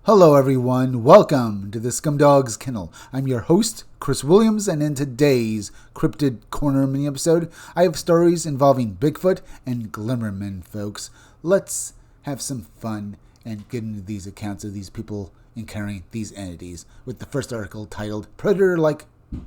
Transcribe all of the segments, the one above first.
Hello everyone, welcome to the Scumdog's Kennel. I'm your host, Chris Williams, and in today's Cryptid Corner mini-episode, I have stories involving Bigfoot and Climmermen, folks. Let's have some fun and get into these accounts of these people encountering these entities, with the first article titled, Predator-like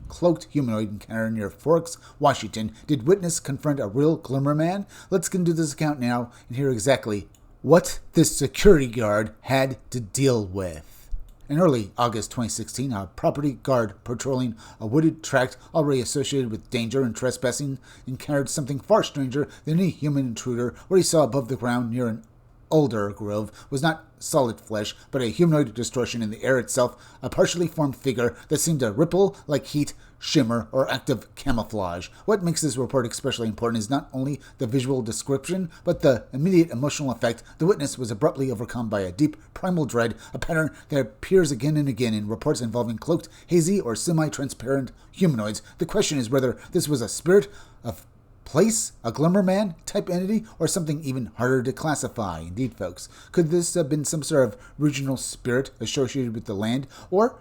Cloaked Humanoid Encounter Near Forks, Washington. Did witness confront a real Climmerman? Let's get into this account now and hear exactly what this security guard had to deal with. In early August 2016, a property guard patrolling a wooded tract already associated with danger and trespassing encountered something far stranger than any human intruder. What he saw above the ground near an alder grove was not solid flesh, but a humanoid distortion in the air itself, a partially formed figure that seemed to ripple like heat, shimmer, or active camouflage. What makes this report especially important is not only the visual description, but the immediate emotional effect. The witness was abruptly overcome by a deep primal dread, a pattern that appears again and again in reports involving cloaked, hazy, or semi-transparent humanoids. The question is whether this was a spirit of place, a Climmerman type entity, or something even harder to classify. Indeed, folks, could this have been some sort of regional spirit associated with the land, or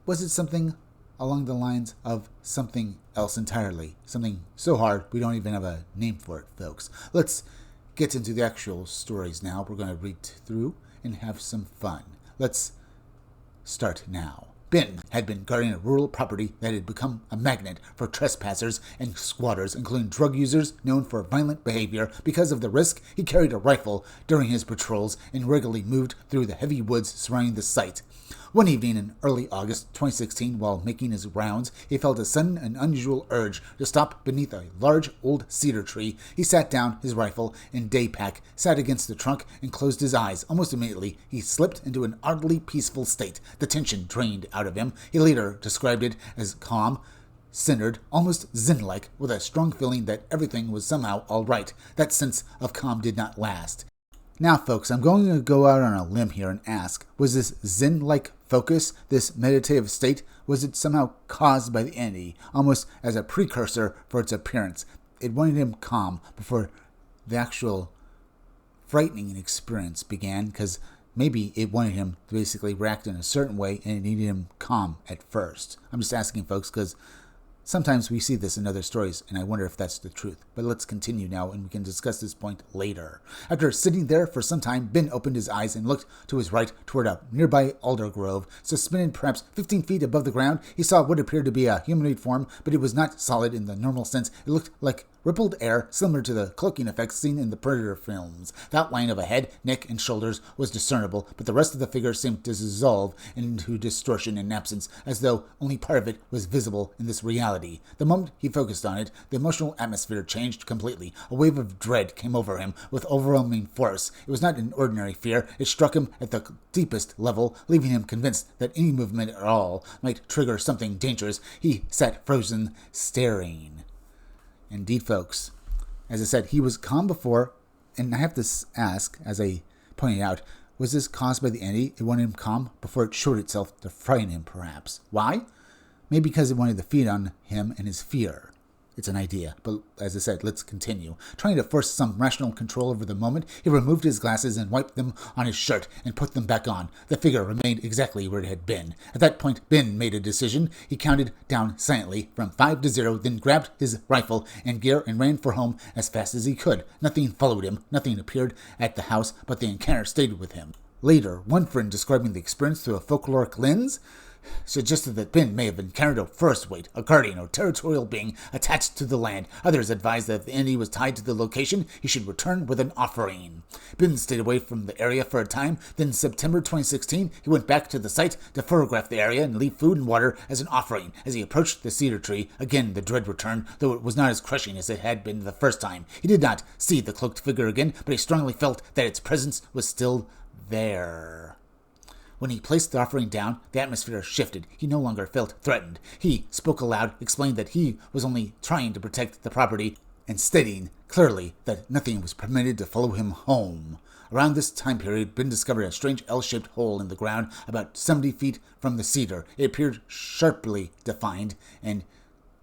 was it something along the lines of something else entirely? Something so hard we don't even have a name for it, folks. Let's get into the actual stories now. We're going to read through and have some fun. Let's start now. Ben had been guarding a rural property that had become a magnet for trespassers and squatters, including drug users known for violent behavior. Because of the risk, he carried a rifle during his patrols and regularly moved through the heavy woods surrounding the site. One evening in early August 2016, while making his rounds, he felt a sudden and unusual urge to stop beneath a large old cedar tree. He sat down, his rifle and day pack sat against the trunk, and closed his eyes. Almost immediately, he slipped into an oddly peaceful state. The tension drained out of him. He later described it as calm, centered, almost zen-like, with a strong feeling that everything was somehow all right. That sense of calm did not last. Now, folks, I'm going to go out on a limb here and ask, was this zen-like focus, this meditative state, was it somehow caused by the entity, almost as a precursor for its appearance? It wanted him calm before the actual frightening experience began, because maybe it wanted him to basically react in a certain way, and it needed him calm at first. I'm just asking, folks, because sometimes we see this in other stories, and I wonder if that's the truth. But let's continue now, and we can discuss this point later. After sitting there for some time, Ben opened his eyes and looked to his right toward a nearby alder grove. Suspended perhaps 15 feet above the ground, he saw what appeared to be a humanoid form, but it was not solid in the normal sense. It looked like rippled air, similar to the cloaking effects seen in the Predator films. The outline of a head, neck, and shoulders was discernible, but the rest of the figure seemed to dissolve into distortion and absence, as though only part of it was visible in this reality. The moment he focused on it, the emotional atmosphere changed completely. A wave of dread came over him with overwhelming force. It was not an ordinary fear. It struck him at the deepest level, leaving him convinced that any movement at all might trigger something dangerous. He sat frozen, staring. Indeed, folks, as I said, he was calm before, and I have to ask, as I pointed out, was this caused by the entity? It wanted him calm before it showed itself to frighten him, perhaps. Why? Maybe because it wanted to feed on him and his fear. It's an idea, but as I said, let's continue. Trying to force some rational control over the moment, he removed his glasses and wiped them on his shirt and put them back on. The figure remained exactly where it had been. At that point, Ben made a decision. He counted down silently from 5 to 0, then grabbed his rifle and gear and ran for home as fast as he could. Nothing followed him. Nothing appeared at the house, but the encounter stayed with him. Later, one friend describing the experience through a folkloric lens suggested that Ben may have encountered a first-weight, a guardian or territorial being attached to the land. Others advised that if the entity was tied to the location, he should return with an offering. Ben stayed away from the area for a time. Then in September 2016, he went back to the site to photograph the area and leave food and water as an offering. As he approached the cedar tree, again the dread returned, though it was not as crushing as it had been the first time. He did not see the cloaked figure again, but he strongly felt that its presence was still there. When he placed the offering down, the atmosphere shifted. He no longer felt threatened. He spoke aloud, explained that he was only trying to protect the property, and stating clearly that nothing was permitted to follow him home. Around this time period, Ben discovered a strange L-shaped hole in the ground about 70 feet from the cedar. It appeared sharply defined and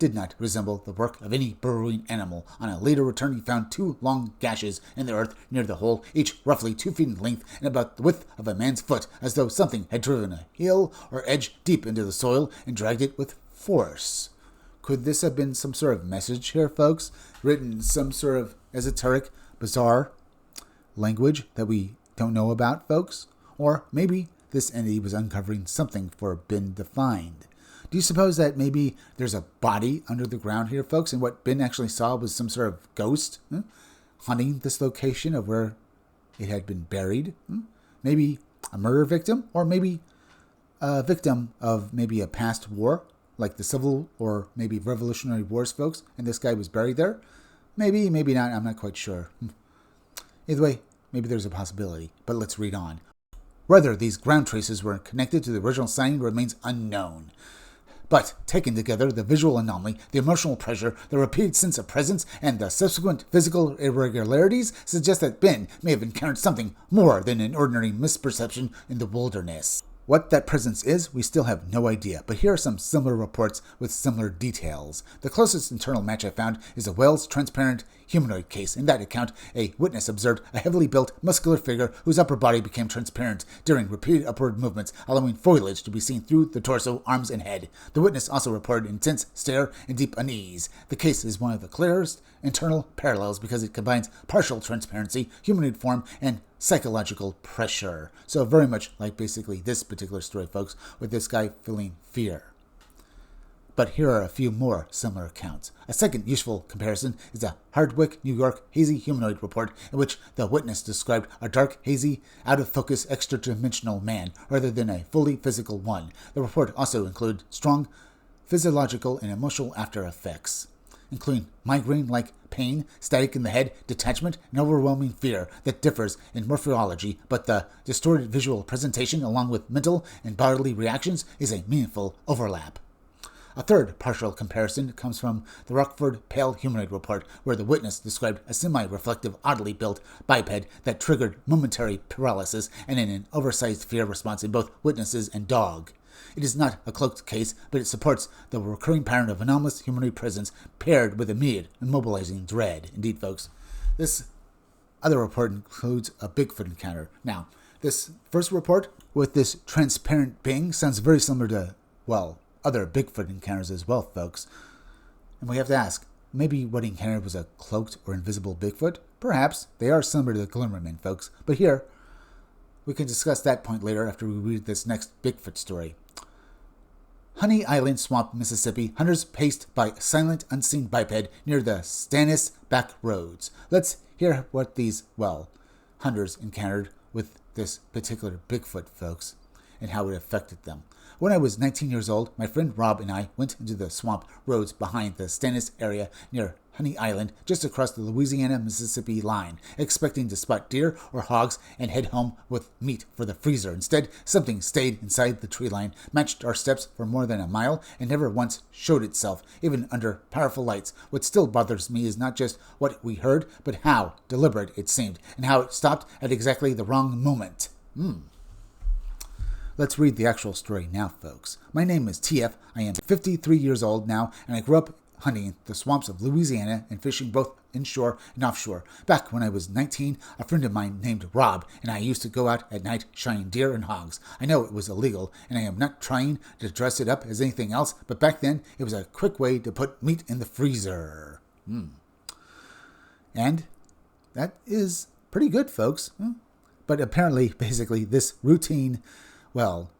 did not resemble the work of any burrowing animal. On a later return, he found 2 long gashes in the earth near the hole, each roughly 2 feet in length and about the width of a man's foot, as though something had driven a heel or edge deep into the soil and dragged it with force. Could this have been some sort of message here, folks? Written in some sort of esoteric, bizarre language that we don't know about, folks? Or maybe this entity was uncovering something forbidden to find. Do you suppose that maybe there's a body under the ground here, folks, and what Ben actually saw was some sort of ghost haunting this location of where it had been buried? Maybe a murder victim, or maybe a victim of maybe a past war, like the Civil or maybe Revolutionary Wars, folks, and this guy was buried there? Maybe, maybe not, I'm not quite sure. Either way, maybe there's a possibility, but let's read on. Whether these ground traces were connected to the original sighting remains unknown. But, taken together, the visual anomaly, the emotional pressure, the repeated sense of presence, and the subsequent physical irregularities suggest that Ben may have encountered something more than an ordinary misperception in the wilderness. What that presence is, we still have no idea, but here are some similar reports with similar details. The closest internal match I found is a Wells transparent humanoid case. In that account, a witness observed a heavily built, muscular figure whose upper body became transparent during repeated upward movements, allowing foliage to be seen through the torso, arms, and head. The witness also reported intense stare and deep unease. The case is one of the clearest internal parallels because it combines partial transparency, humanoid form, and psychological pressure. So very much like basically this particular story, folks, with this guy feeling fear. But here are a few more similar accounts. A second useful comparison is a Hardwick, New York, hazy humanoid report in which the witness described a dark, hazy, out-of-focus extra-dimensional man rather than a fully physical one. The report also included strong physiological and emotional after effects, including migraine-like pain, static in the head, detachment, and overwhelming fear that differs in morphology, but the distorted visual presentation along with mental and bodily reactions is a meaningful overlap. A third partial comparison comes from the Rockford Pale Humanoid Report, where the witness described a semi-reflective, oddly built biped that triggered momentary paralysis and an oversized fear response in both witnesses and dog. It is not a cloaked case, but it supports the recurring pattern of anomalous humanoid presence paired with immediate, immobilizing dread. Indeed, folks, this other report includes a Bigfoot encounter. Now, this first report with this transparent being sounds very similar to, well, other Bigfoot encounters as well, folks. And we have to ask, maybe what he encountered was a cloaked or invisible Bigfoot? Perhaps. They are similar to the Climmermen, folks. But here, we can discuss that point later after we read this next Bigfoot story. Honey Island Swamp, Mississippi. Hunters paced by silent, unseen biped near the Stannis back roads. Let's hear what these, well, hunters encountered with this particular Bigfoot, folks, and how it affected them. When I was 19 years old, my friend Rob and I went into the swamp roads behind the Stannis area near Honey Island, just across the Louisiana-Mississippi line, expecting to spot deer or hogs and head home with meat for the freezer. Instead, something stayed inside the tree line, matched our steps for more than a mile, and never once showed itself, even under powerful lights. What still bothers me is not just what we heard, but how deliberate it seemed, and how it stopped at exactly the wrong moment. Let's read the actual story now, folks. My name is TF. I am 53 years old now, and I grew up hunting the swamps of Louisiana and fishing both inshore and offshore. Back when I was 19, a friend of mine named Rob and I used to go out at night shying deer and hogs. I know it was illegal, and I am not trying to dress it up as anything else, but back then it was a quick way to put meat in the freezer. And that is pretty good, folks. But apparently, basically, this routine, well,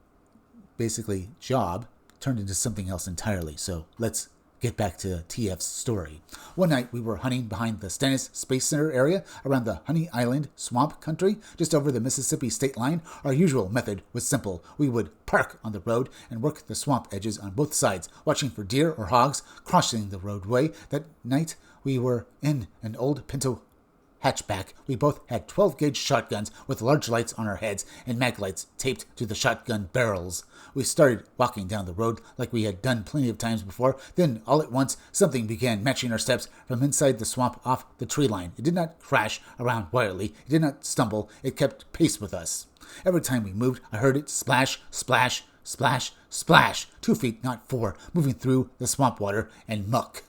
basically job turned into something else entirely. So let's get back to TF's story. One night we were hunting behind the Stannis Space Center area around the Honey Island swamp country just over the Mississippi state line. Our usual method was simple. We would park on the road and work the swamp edges on both sides, watching for deer or hogs crossing the roadway. That night we were in an old Pinto hatchback. We both had 12-gauge shotguns with large lights on our heads and mag lights taped to the shotgun barrels. We started walking down the road like we had done plenty of times before. Then, all at once, something began matching our steps from inside the swamp off the tree line. It did not crash around wildly. It did not stumble. It kept pace with us. Every time we moved, I heard it splash, splash, splash, splash, 2 feet, not 4, moving through the swamp water and muck.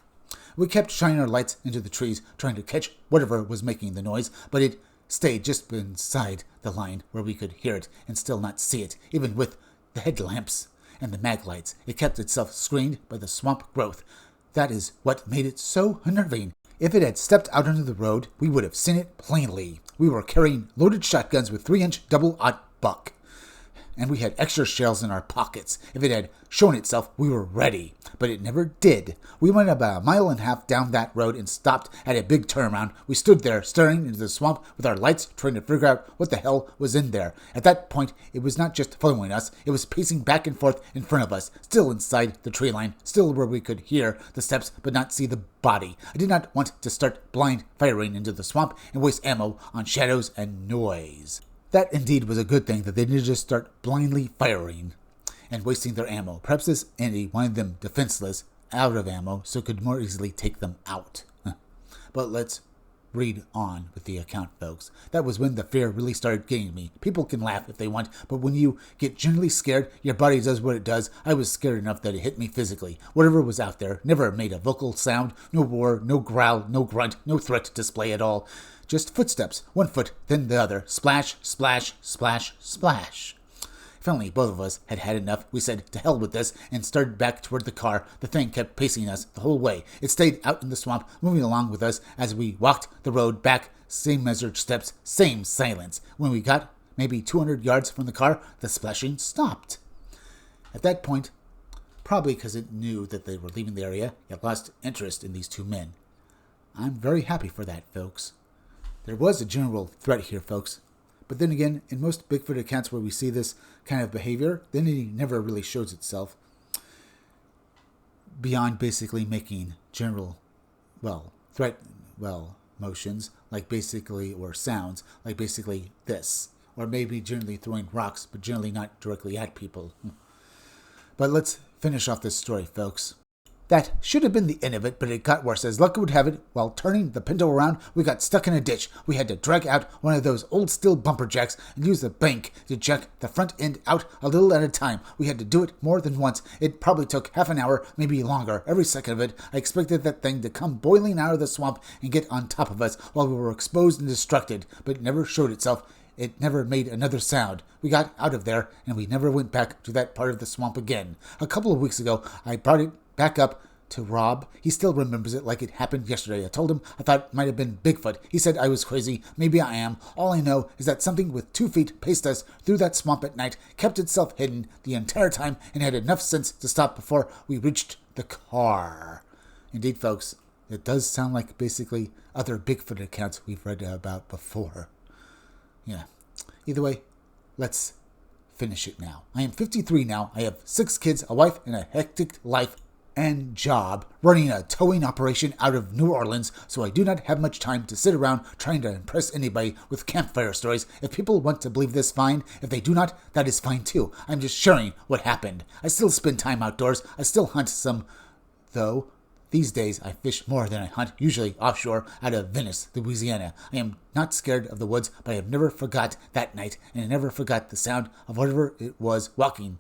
We kept shining our lights into the trees, trying to catch whatever was making the noise, but it stayed just inside the line where we could hear it and still not see it, even with the headlamps and the mag lights. It kept itself screened by the swamp growth. That is what made it so unnerving. If it had stepped out onto the road, we would have seen it plainly. We were carrying loaded shotguns with 3-inch double-aught buck, and we had extra shells in our pockets. If it had shown itself, we were ready, but it never did. We went about 1.5 miles down that road and stopped at a big turnaround. We stood there, staring into the swamp with our lights, trying to figure out what the hell was in there. At that point, it was not just following us, it was pacing back and forth in front of us, still inside the tree line, still where we could hear the steps but not see the body. I did not want to start blind firing into the swamp and waste ammo on shadows and noise. That indeed was a good thing, that they didn't just start blindly firing and wasting their ammo. Perhaps this Andy wanted them defenseless, out of ammo, so could more easily take them out. But let's read on with the account, folks. That was when the fear really started getting me. People can laugh if they want, but when you get genuinely scared, your body does what it does. I was scared enough that it hit me physically. Whatever was out there never made a vocal sound, no roar, no growl, no grunt, no threat display at all. Just footsteps, one foot, then the other. Splash, splash, splash, splash. Finally, both of us had had enough. We said, to hell with this, and started back toward the car. The thing kept pacing us the whole way. It stayed out in the swamp, moving along with us as we walked the road back. Same measured steps, same silence. When we got maybe 200 yards from the car, the splashing stopped. At that point, probably because it knew that they were leaving the area, it lost interest in these two men. I'm very happy for that, folks. There was a general threat here, folks. But then again, in most Bigfoot accounts where we see this kind of behavior, the entity never really shows itself beyond basically making general, motions, like basically, or sounds, like basically this. Or maybe generally throwing rocks, but generally not directly at people. But let's finish off this story, folks. That should have been the end of it, but it got worse. As luck would have it, while turning the Pinto around, we got stuck in a ditch. We had to drag out one of those old steel bumper jacks and use the bank to jack the front end out a little at a time. We had to do it more than once. It probably took half an hour, maybe longer. Every second of it, I expected that thing to come boiling out of the swamp and get on top of us while we were exposed and destructed, but it never showed itself. It never made another sound. We got out of there, and we never went back to that part of the swamp again. A couple of weeks ago, I brought it back up to Rob. He still remembers it like it happened yesterday. I told him I thought it might have been Bigfoot. He said I was crazy. Maybe I am. All I know is that something with 2 feet paced us through that swamp at night, kept itself hidden the entire time, and had enough sense to stop before we reached the car. Indeed, folks, it does sound like basically other Bigfoot accounts we've read about before. Yeah. Either way, let's finish it now. I am 53 now. I have 6 kids, a wife, and a hectic life and job running a towing operation out of New Orleans, so I do not have much time to sit around trying to impress anybody with campfire stories. If people want to believe this, fine. If they do not, that is fine too. I'm just sharing what happened. I still spend time outdoors. I still hunt some, though. These days, I fish more than I hunt, usually offshore out of Venice, Louisiana. I am not scared of the woods, but I have never forgot that night, and I never forgot the sound of whatever it was walking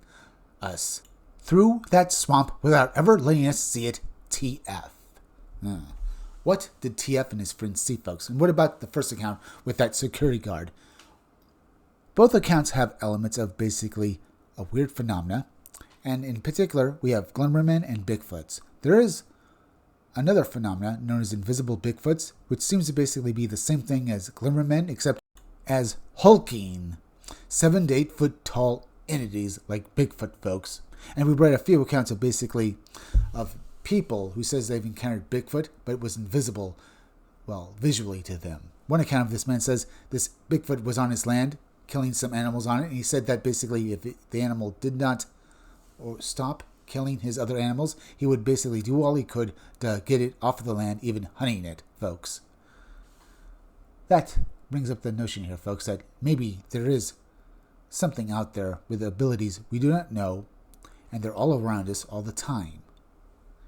us through that swamp without ever letting us see it. TF. What did TF and his friends see, folks? And what about the first account with that security guard? Both accounts have elements of basically a weird phenomena, and in particular, we have Climmermen and Bigfoots. There is another phenomena known as invisible Bigfoots, which seems to basically be the same thing as Climmermen, except as hulking 7 to 8 foot tall entities like Bigfoot, folks. And we read a few accounts of basically of people who says they've encountered Bigfoot, but it was invisible, visually to them. One account of this man says this Bigfoot was on his land, killing some animals on it, and he said that basically if the animal did not stop killing his other animals, he would basically do all he could to get it off of the land, even hunting it, folks. That brings up the notion here, folks, that maybe there is something out there with abilities we do not know, and they're all around us all the time.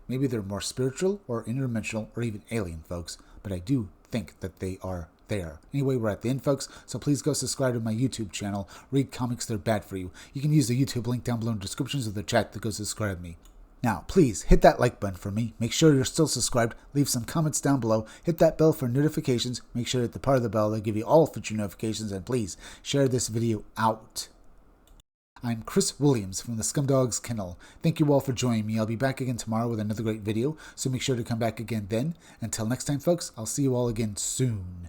Maybe they're more spiritual or interdimensional or even alien, folks, but I do think that they are there. Anyway, we're at the end, folks, so please go subscribe to my YouTube channel. Read comics, they're bad for you. You can use the YouTube link down below in the descriptions of the chat to go subscribe to me. Now, please hit that like button for me. Make sure you're still subscribed. Leave some comments down below. Hit that bell for notifications. Make sure to hit the part of the bell that give you all future notifications. And please share this video out. I'm Chris Williams from the Scumdogs Kennel. Thank you all for joining me. I'll be back again tomorrow with another great video, so make sure to come back again then. Until next time, folks, I'll see you all again soon.